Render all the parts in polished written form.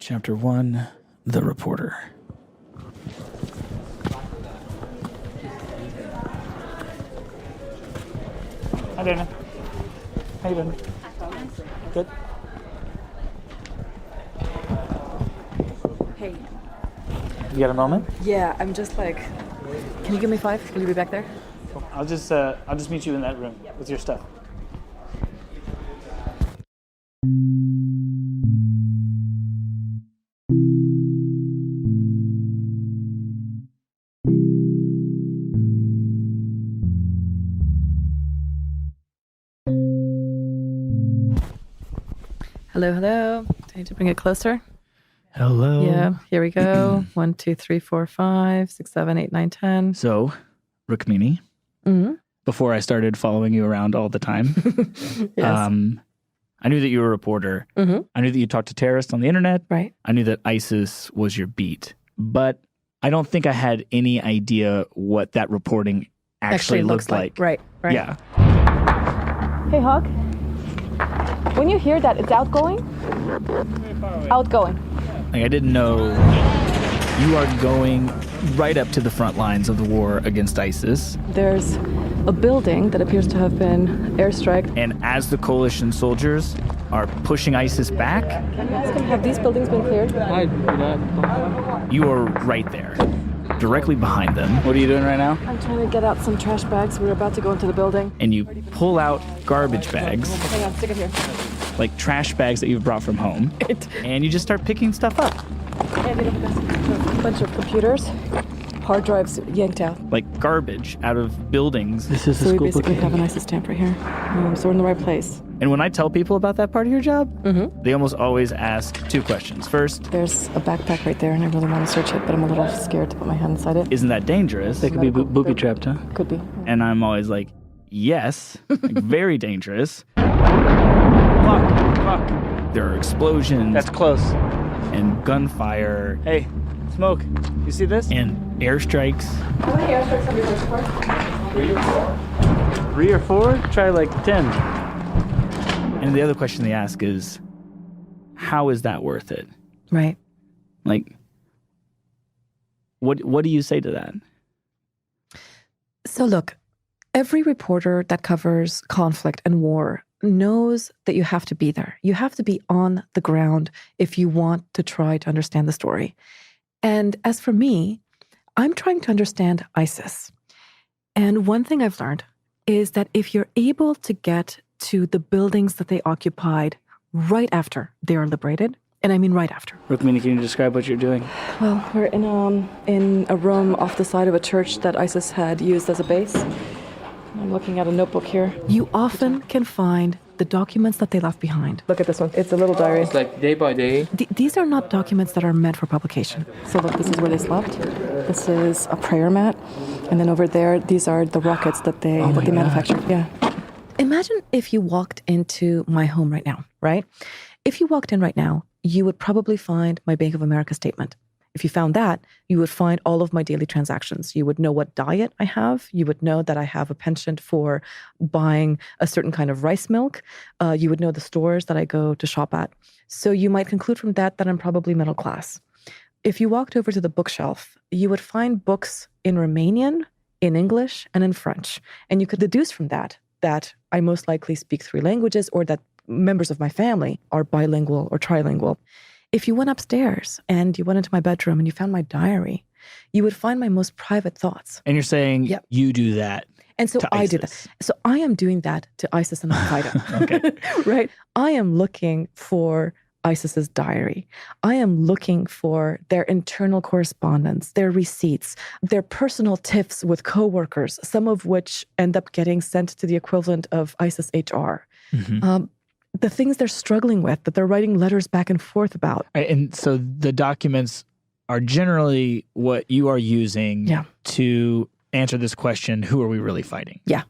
Chapter 1, The Reporter. Hi, Dana. How you doing? Good. Hey. You got a moment? Yeah, I'm just like, can you give me 5? Will you be back there? I'll just meet you in that room with your stuff. Hello, hello. Do I need to bring it closer? Hello. Yeah, here we go. 1, 2, 3, 4, 5, 6, 7, 8, 9, 10. So, Rukmini, before I started following you around all the time, Yes. I knew that you were a reporter. Mm-hmm. I knew that you talked to terrorists on the internet. Right. I knew that ISIS was your beat. But I don't think I had any idea what that reporting actually looked like. Right. Yeah. Hey, Hawk. When you hear that, it's outgoing? Outgoing. Like, I didn't know you are going right up to the front lines of the war against ISIS. There's a building that appears to have been airstriked. And as the coalition soldiers are pushing ISIS back, Can you ask him, have these buildings been cleared? you are right there, directly behind them. What are you doing right now? I'm trying to get out some trash bags. We're about to go into the building. And you pull out garbage bags, Hang on, stick it here. like trash bags that you've brought from home, and you just start picking stuff up. Andy, look at this. A bunch of computers, hard drives yanked out. Like garbage out of buildings. This is So the we school basically book. have an ISIS stamp right here. So we're in the right place. And when I tell people about that part of your job, they almost always ask 2 questions. First, There's a backpack right there, and I really want to search it, but I'm a little scared to put my hand inside it. isn't that dangerous? They could be booby trapped, huh? Could be. And I'm always like, yes, like, very dangerous. Fuck. There are explosions. That's close. And gunfire. Hey, smoke. You see this? And airstrikes. How many airstrikes have you heard so far? 3 or 4? Try like 10. And the other question they ask is, how is that worth it? Right. Like, what do you say to that? So look, every reporter that covers conflict and war knows that you have to be there. You have to be on the ground if you want to try to understand the story. And as for me, I'm trying to understand ISIS. And one thing I've learned is that if you're able to get to the buildings that they occupied right after they are liberated, and I mean right after. Rukmini, can you describe what you're doing? Well, we're in a room off the side of a church that ISIS had used as a base. I'm looking at a notebook here. You often can find the documents that they left behind. Look at this one. It's a little diary. It's like day by day. These are not documents that are meant for publication. So look, this is where they slept. This is a prayer mat. And then over there, these are the rockets that they manufactured. Yeah. Imagine if you walked into my home right now, right? If you walked in right now, you would probably find my Bank of America statement. If you found that, you would find all of my daily transactions. You would know what diet I have. You would know that I have a penchant for buying a certain kind of rice milk. You would know the stores that I go to shop at. So you might conclude from that I'm probably middle class. If you walked over to the bookshelf, you would find books in Romanian, in English, and in French. And you could deduce from that I most likely speak 3 languages, or that members of my family are bilingual or trilingual. If you went upstairs and you went into my bedroom and you found my diary, you would find my most private thoughts. And you're saying you do that. And so to I do ISIS. that. So I am doing that to ISIS and Al-Qaeda. Okay. Right? I am looking for ISIS's diary. I am looking for their internal correspondence, their receipts, their personal tiffs with coworkers, some of which end up getting sent to the equivalent of ISIS HR. The things they're struggling with, that they're writing letters back and forth about. Right, and so the documents are generally what you are using to answer this question, who are we really fighting? Yeah.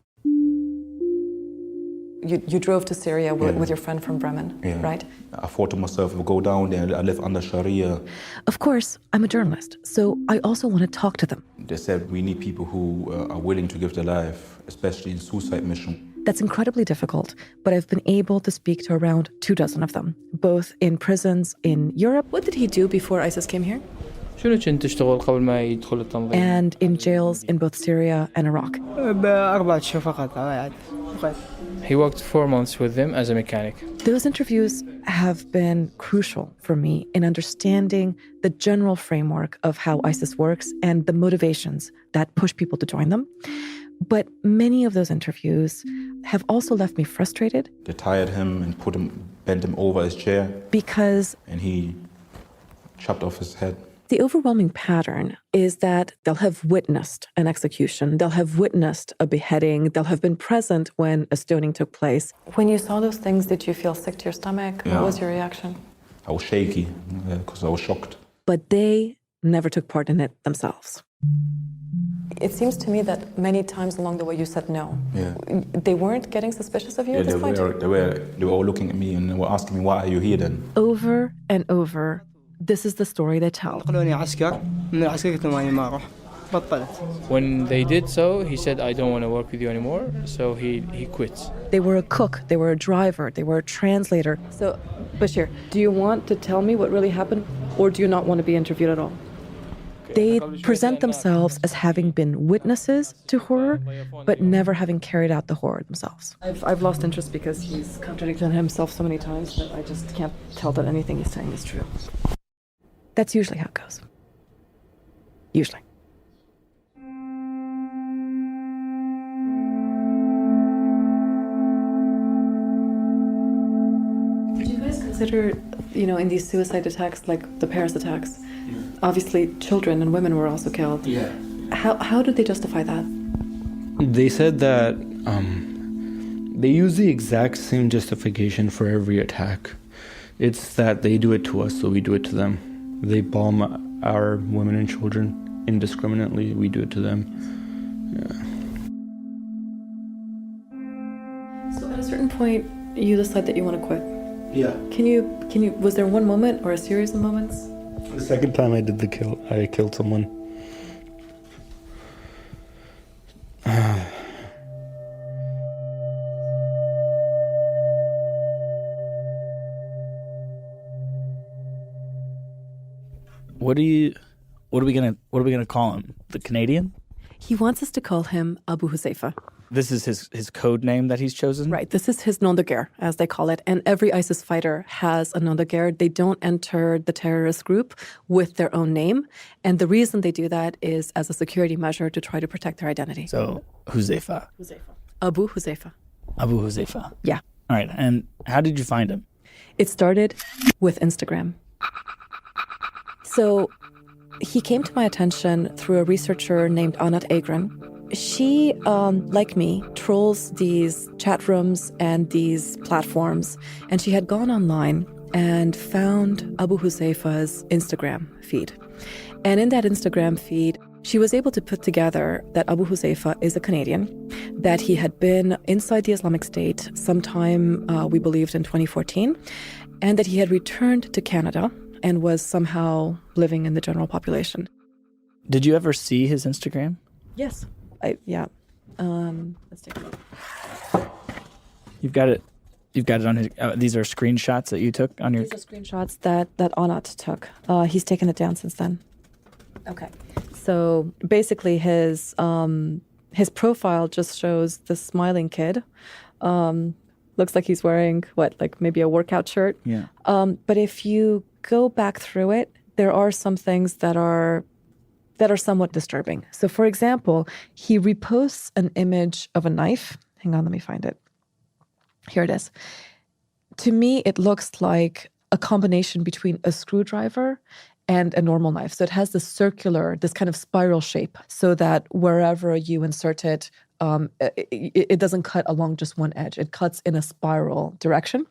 You drove to Syria with your friend from Bremen, right? I thought to myself, if I go down there, I live under Sharia. Of course, I'm a journalist, so I also want to talk to them. They said we need people who are willing to give their life, especially in suicide mission. That's incredibly difficult, but I've been able to speak to around 24 of them, both in prisons in Europe. What did he do before ISIS came here? And in jails in both Syria and Iraq. He worked 4 months with them as a mechanic. Those interviews have been crucial for me in understanding the general framework of how ISIS works and the motivations that push people to join them. But many of those interviews have also left me frustrated. They tied him and bent him over his chair. And he chopped off his head. The overwhelming pattern is that they'll have witnessed an execution, they'll have witnessed a beheading, they'll have been present when a stoning took place. When you saw those things, did you feel sick to your stomach? Yeah. What was your reaction? I was shaky because I was shocked. But they never took part in it themselves. It seems to me that many times along the way you said no. Yeah. They weren't getting suspicious of you at this point? They were all looking at me and they were asking me, why are you here then? Over and over, this is the story they tell. When they did so, he said, I don't want to work with you anymore, so he quits. They were a cook, they were a driver, they were a translator. So, Bashir, do you want to tell me what really happened, or do you not want to be interviewed at all? They present themselves as having been witnesses to horror, but never having carried out the horror themselves. I've lost interest because he's contradicted himself so many times that I just can't tell that anything he's saying is true. That's usually how it goes. Usually. Did you guys consider, in these suicide attacks, like the Paris attacks, obviously children and women were also killed. Yeah. How did they justify that? They said that they use the exact same justification for every attack. It's that they do it to us, so we do it to them. They bomb our women and children indiscriminately. We do it to them. Yeah. So at a certain point, you decide that you want to quit. Yeah. Can you? Was there one moment or a series of moments? The second time I did I killed someone. What are we gonna call him? The Canadian? He wants us to call him Abu Huzaifa. This is his code name that he's chosen? Right. This is his nom de guerre, as they call it. And every ISIS fighter has a nom de guerre. They don't enter the terrorist group with their own name. And the reason they do that is as a security measure to try to protect their identity. So, Huzaifa. Abu Huzaifa. Abu Huzaifa. Yeah. All right. And how did you find him? It started with Instagram. So he came to my attention through a researcher named Anat Agran. She, like me, trolls these chat rooms and these platforms, and she had gone online and found Abu Huzaifa's Instagram feed. And in that Instagram feed, she was able to put together that Abu Huzaifa is a Canadian, that he had been inside the Islamic State sometime, we believed, in 2014, and that he had returned to Canada and was somehow living in the general population. Did you ever see his Instagram? Yes. Yeah. Let's take a look. You've got it on his. These are screenshots that you took on your. These are screenshots that Anat took. He's taken it down since then. Okay. So basically, his profile just shows the smiling kid. Looks like he's wearing maybe a workout shirt. Yeah. But if you go back through it, there are some things that are somewhat disturbing. So, for example, he reposts an image of a knife. Hang on, let me find it. Here it is. To me, it looks like a combination between a screwdriver and a normal knife. So it has this kind of spiral shape, so that wherever you insert it, it doesn't cut along just one edge. It cuts in a spiral direction.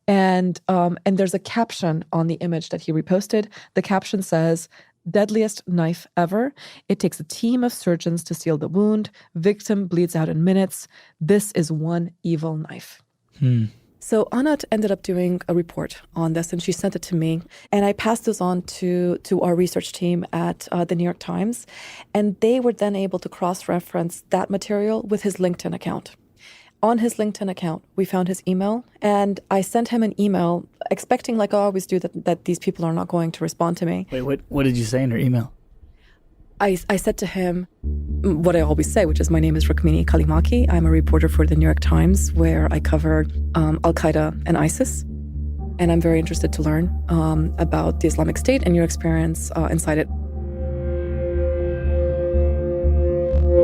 And there's a caption on the image that he reposted. The caption says, "Deadliest knife ever. It takes a team of surgeons to seal the wound. Victim bleeds out in minutes. This is one evil knife." So Anat ended up doing a report on this, and she sent it to me. And I passed this on to our research team at the New York Times. And they were then able to cross-reference that material with his LinkedIn account. on his LinkedIn account, we found his email, and I sent him an email expecting, like I always do, that these people are not going to respond to me. Wait, what did you say in your email? I said to him what I always say, which is, my name is Rukmini Kalimaki. I'm a reporter for the New York Times, where I cover Al-Qaeda and ISIS. And I'm very interested to learn about the Islamic State and your experience inside it.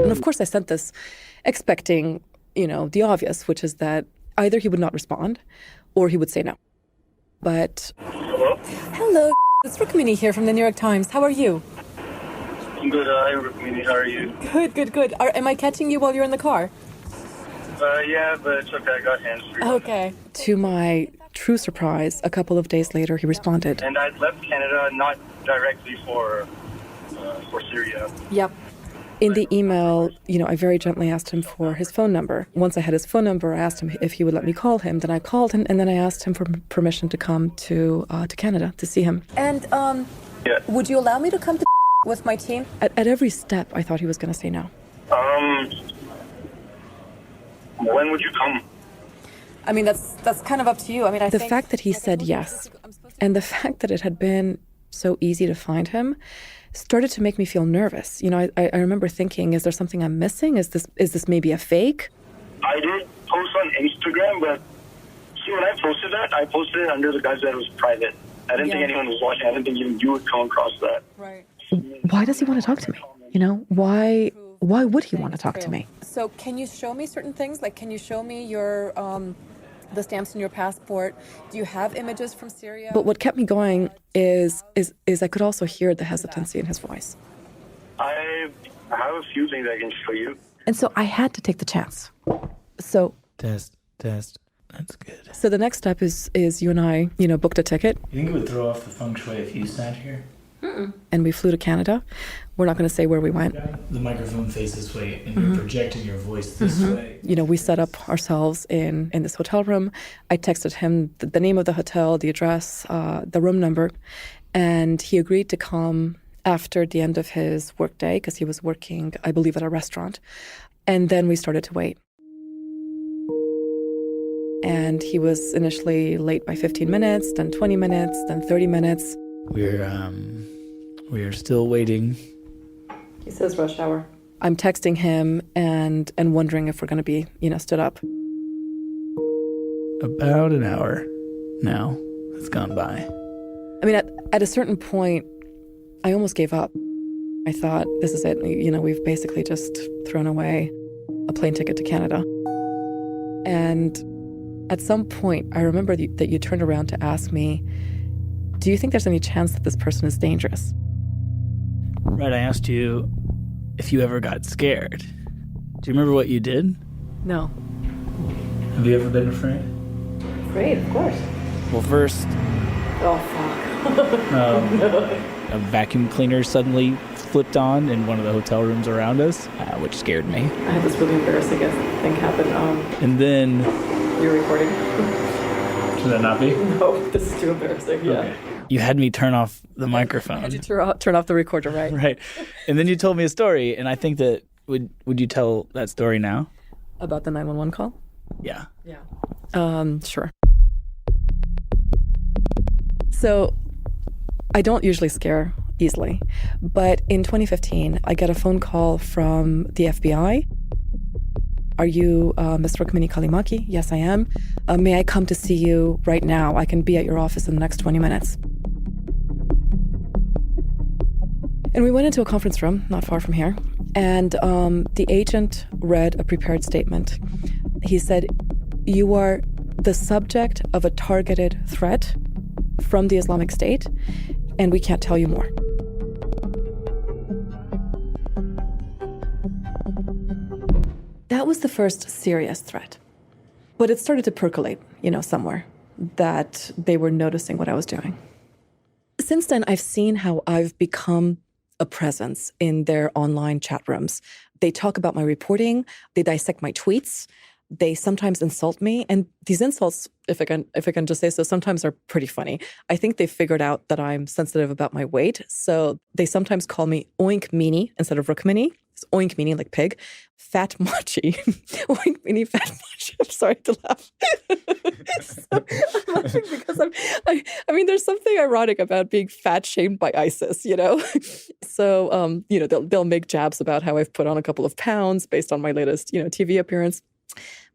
And of course, I sent this expecting, the obvious, which is that either he would not respond or he would say no. But... Hello, it's Rukmini here from the New York Times. How are you? I'm good. Hi, Rukmini. How are you? Good. Am I catching you while you're in the car? Yeah, but it's okay. I got hands-free. Okay. To my true surprise, a couple of days later, he responded. And I'd left Canada not directly for Syria. Yep. In the email, I very gently asked him for his phone number. Once I had his phone number, I asked him if he would let me call him. Then I called him, and then I asked him for permission to come to Canada to see him. And Yeah. would you allow me to come to with my team? At every step, I thought he was going to say no. When would you come? I mean, that's kind of up to you. I mean, the fact that he said yes, and the fact that it had been so easy to find him, started to make me feel nervous. I remember thinking, is there something I'm missing? Is this maybe a fake? I did post on Instagram, but see, when I posted it under the guise that it was private. I didn't think anyone was watching. I didn't think even you would come across that. Right. Why does he want to talk to me? Why would he want to talk to me? So can you show me certain things? Like, can you show me your the stamps in your passport? Do you have images from Syria? But what kept me going is I could also hear the hesitancy in his voice. I have a few things I can show you. And so I had to take the chance. So Test. That's good. So the next step is you and I, booked a ticket. You think it would throw off the feng shui if you sat here? And we flew to Canada. We're not going to say where we went. The microphone faces this way, and you're projecting your voice this way. We set up ourselves in this hotel room. I texted him the name of the hotel, the address, the room number, and he agreed to come after the end of his workday because he was working, I believe, at a restaurant. And then we started to wait. And he was initially late by 15 minutes, then 20 minutes, then 30 minutes. We are still waiting. He says rush hour. I'm texting him and wondering if we're going to be, stood up. About an hour now has gone by. I mean, at a certain point, I almost gave up. I thought, this is it. We've basically just thrown away a plane ticket to Canada. And at some point, I remember that you turned around to ask me, do you think there's any chance that this person is dangerous? Right, I asked you if you ever got scared. Do you remember what you did? No. Have you ever been afraid? Afraid, of course. Well, first, Oh, fuck. a vacuum cleaner suddenly flipped on in one of the hotel rooms around us, which scared me. I had this really embarrassing thing happen. And then... You're recording? Should that not be? No, this is too embarrassing, yeah. Okay. You had me turn off the microphone. I had you turn off the recorder, right? Right. And then you told me a story, and I think that, would you tell that story now? About the 911 call? Yeah. Yeah. Sure. So, I don't usually scare easily, but in 2015, I get a phone call from the FBI. Are you Ms. Rukmini Kalimaki? Yes, I am. May I come to see you right now? I can be at your office in the next 20 minutes. And we went into a conference room not far from here, and the agent read a prepared statement. He said, you are the subject of a targeted threat from the Islamic State, and we can't tell you more. That was the first serious threat. But it started to percolate, somewhere, that they were noticing what I was doing. Since then, I've seen how I've become a presence in their online chat rooms. They talk about my reporting, they dissect my tweets, they sometimes insult me, and these insults, if I can just say so, sometimes are pretty funny. I think they figured out that I'm sensitive about my weight, so they sometimes call me Oink Meanie instead of Rukmini. Oink meaning like pig. Fat machi. Oink meaning fat machi. I'm sorry to laugh. So, I'm laughing because I mean, there's something ironic about being fat shamed by ISIS, you know? So, you know, they'll make jabs about how I've put on a couple of pounds based on my latest, you know, TV appearance.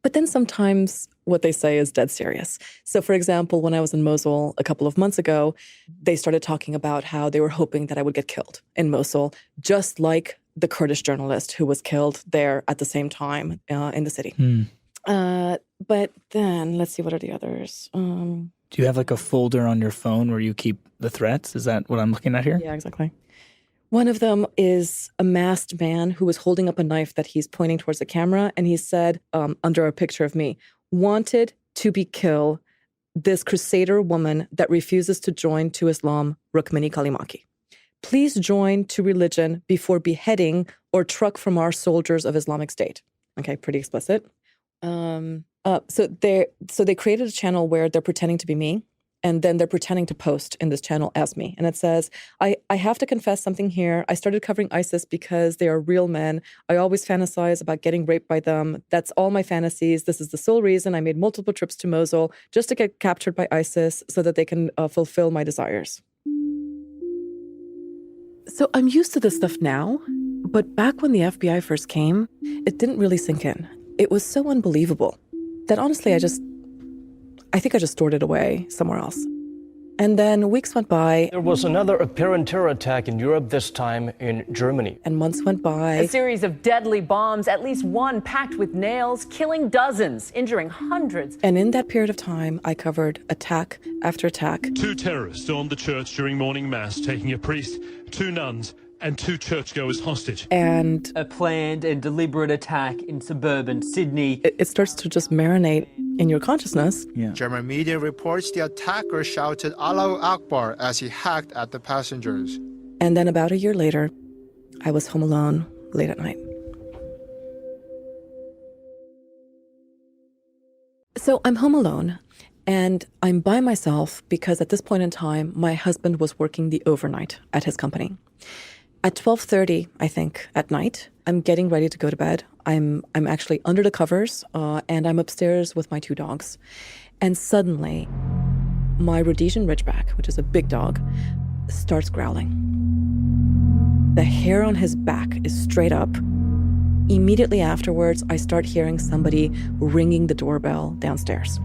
But then sometimes what they say is dead serious. So, for example, when I was in Mosul a couple of months ago, they started talking about how they were hoping that I would get killed in Mosul, just like the Kurdish journalist who was killed there at the same time in the city. But then, let's see, what are the others? Do you have like a folder on your phone where you keep the threats? Is that what I'm looking at here? Yeah, exactly. One of them is a masked man who was holding up a knife that he's pointing towards the camera. And he said, under a picture of me, wanted to be killed, this crusader woman that refuses to join to Islam, Rukmini Kalimaki. Please join to religion before beheading or truck from our soldiers of Islamic State. Okay, pretty explicit. So they created a channel where they're pretending to be me. And then they're pretending to post in this channel as me. And it says, I have to confess something here. I started covering ISIS because they are real men. I always fantasize about getting raped by them. That's all my fantasies. This is the sole reason I made multiple trips to Mosul just to get captured by ISIS so that they can fulfill my desires. So I'm used to this stuff now. But back when the FBI first came, it didn't really sink in. It was so unbelievable that honestly, I think I just stored it away somewhere else. And then weeks went by. There was another apparent terror attack in Europe, this time in Germany. And months went by. A series of deadly bombs, at least one packed with nails, killing dozens, injuring hundreds. And in that period of time, I covered attack after attack. 2 terrorists stormed the church during morning mass, taking a priest, 2 nuns, and 2 churchgoers hostage. And a planned and deliberate attack in suburban Sydney. It starts to just marinate in your consciousness. Yeah. German media reports the attacker shouted Allahu Akbar as he hacked at the passengers. And then about a year later, I was home alone late at night. So I'm home alone and I'm by myself because at this point in time, my husband was working the overnight at his company. At 12:30, I think, at night, I'm getting ready to go to bed. I'm actually under the covers, and I'm upstairs with my 2 dogs. And suddenly, my Rhodesian Ridgeback, which is a big dog, starts growling. The hair on his back is straight up. Immediately afterwards, I start hearing somebody ringing the doorbell downstairs.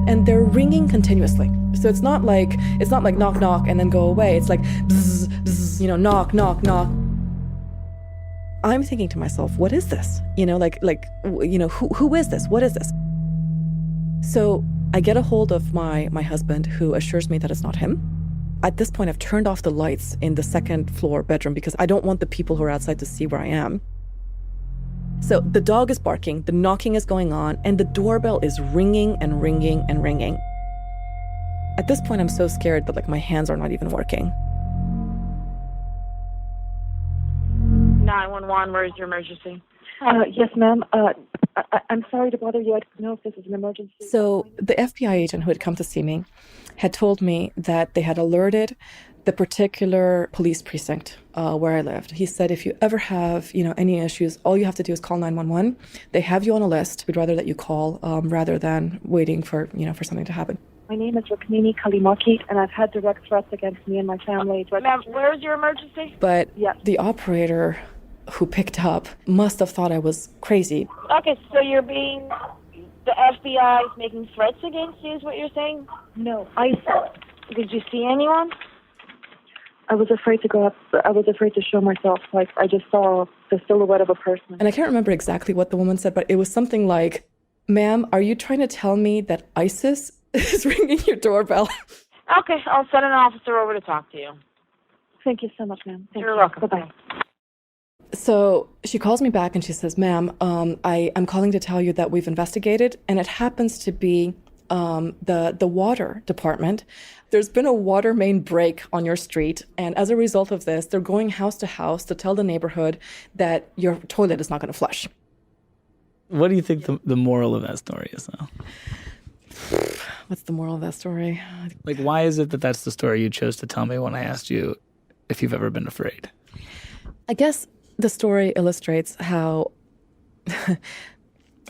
And they're ringing continuously. So it's not like knock, knock, and then go away. It's like, bzz, bzz, you know, knock, knock, knock. I'm thinking to myself, what is this? You know, who is this? What is this? So I get a hold of my husband, who assures me that it's not him. At this point, I've turned off the lights in the second floor bedroom because I don't want the people who are outside to see where I am. So the dog is barking, the knocking is going on, and the doorbell is ringing and ringing and ringing. At this point, I'm so scared that my hands are not even working. 911, where is your emergency? Yes, ma'am. I'm sorry to bother you. I don't know if this is an emergency. So the FBI agent who had come to see me had told me that they had alerted the particular police precinct where I lived. He said, if you ever have, any issues, all you have to do is call 911. They have you on a list. We'd rather that you call rather than waiting for something to happen. My name is Rukmini Kalimaki, and I've had direct threats against me and my family. Ma'am, where is your emergency? But the operator who picked up must have thought I was crazy. Okay, so the FBI is making threats against you is what you're saying? No, ISIS. Did you see anyone? I was afraid to go up. I was afraid to show myself. I just saw the silhouette of a person. And I can't remember exactly what the woman said, but it was something like, ma'am, are you trying to tell me that ISIS is ringing your doorbell? Okay, I'll send an officer over to talk to you. Thank you so much, ma'am. You're welcome. Bye-bye. So she calls me back and she says, ma'am, I'm calling to tell you that we've investigated, and it happens to be the water department. There's been a water main break on your street, and as a result of this, they're going house to house to tell the neighborhood that your toilet is not going to flush. What do you think the moral of that story is, though? What's the moral of that story? Why is it that that's the story you chose to tell me when I asked you if you've ever been afraid? I guess the story illustrates how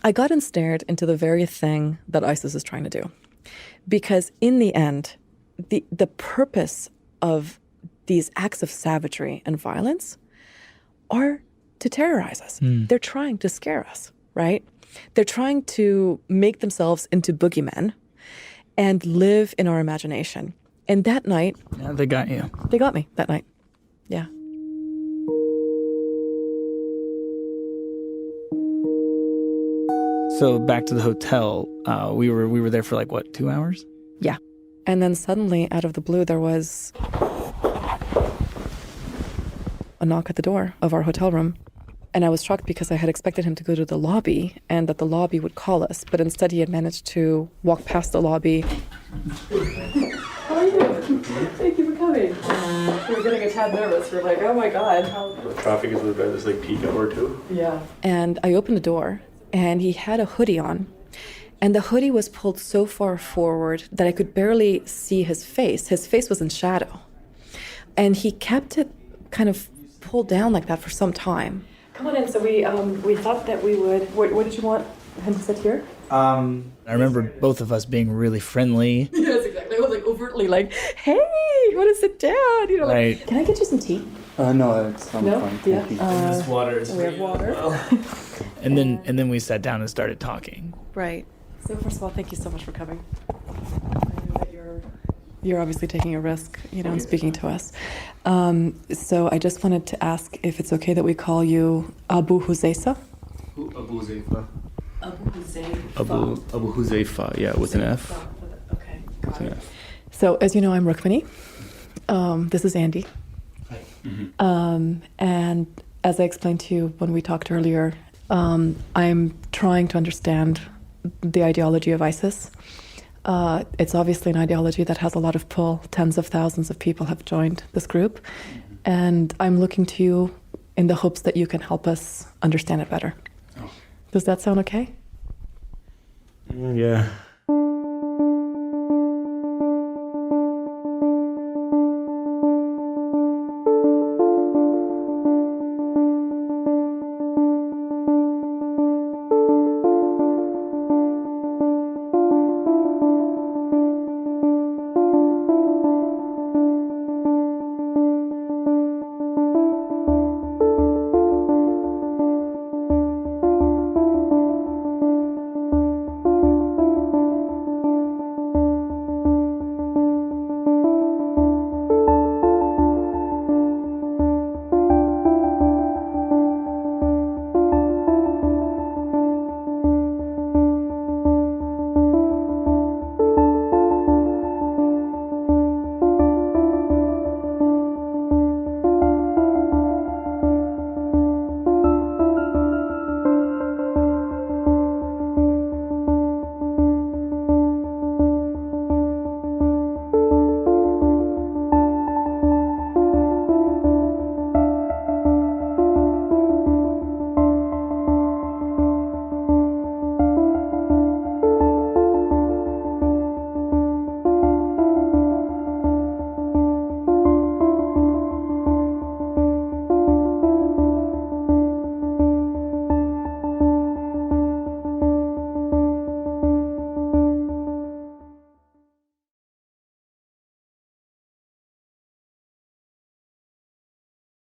I got ensnared into the very thing that ISIS is trying to do. Because in the end, the purpose of these acts of savagery and violence are to terrorize us. They're trying to scare us, right? They're trying to make themselves into boogeymen and live in our imagination. And that night... Yeah, they got you. They got me that night. Yeah. So back to the hotel, we were there for 2 hours? Yeah. And then suddenly, out of the blue, there was a knock at the door of our hotel room. And I was shocked because I had expected him to go to the lobby and that the lobby would call us. But instead, he had managed to walk past the lobby. How are you? Thank you for coming. We were getting a tad nervous. We're like, oh my God. The traffic is really bad. It's peak hour too. Yeah. And I opened the door and he had a hoodie on. And the hoodie was pulled so far forward that I could barely see his face. His face was in shadow. And he kept it kind of pulled down like that for some time. Come on in. So we thought that we would... What did you want him to sit here? I remember both of us being really friendly. Yes, exactly. I was overtly hey, you want to sit down? Right. Can I get you some tea? No, it's fine. Yeah. This water is we have water. And then we sat down and started talking. Right. So first of all, thank you so much for coming. I know that you're obviously taking a risk, and speaking to us. So I just wanted to ask if it's okay that we call you Abu Huzaifa? Abu Huzaifa. Abu Huzaifa. Abu Huzaifa, yeah, with an F. Okay. With an F. So as you know, I'm Rukmini. This is Andy. Hi. And as I explained to you when we talked earlier, I'm trying to understand the ideology of ISIS. It's obviously an ideology that has a lot of pull. Tens of thousands of people have joined this group. And I'm looking to you in the hopes that you can help us understand it better. Oh. Does that sound okay? Yeah.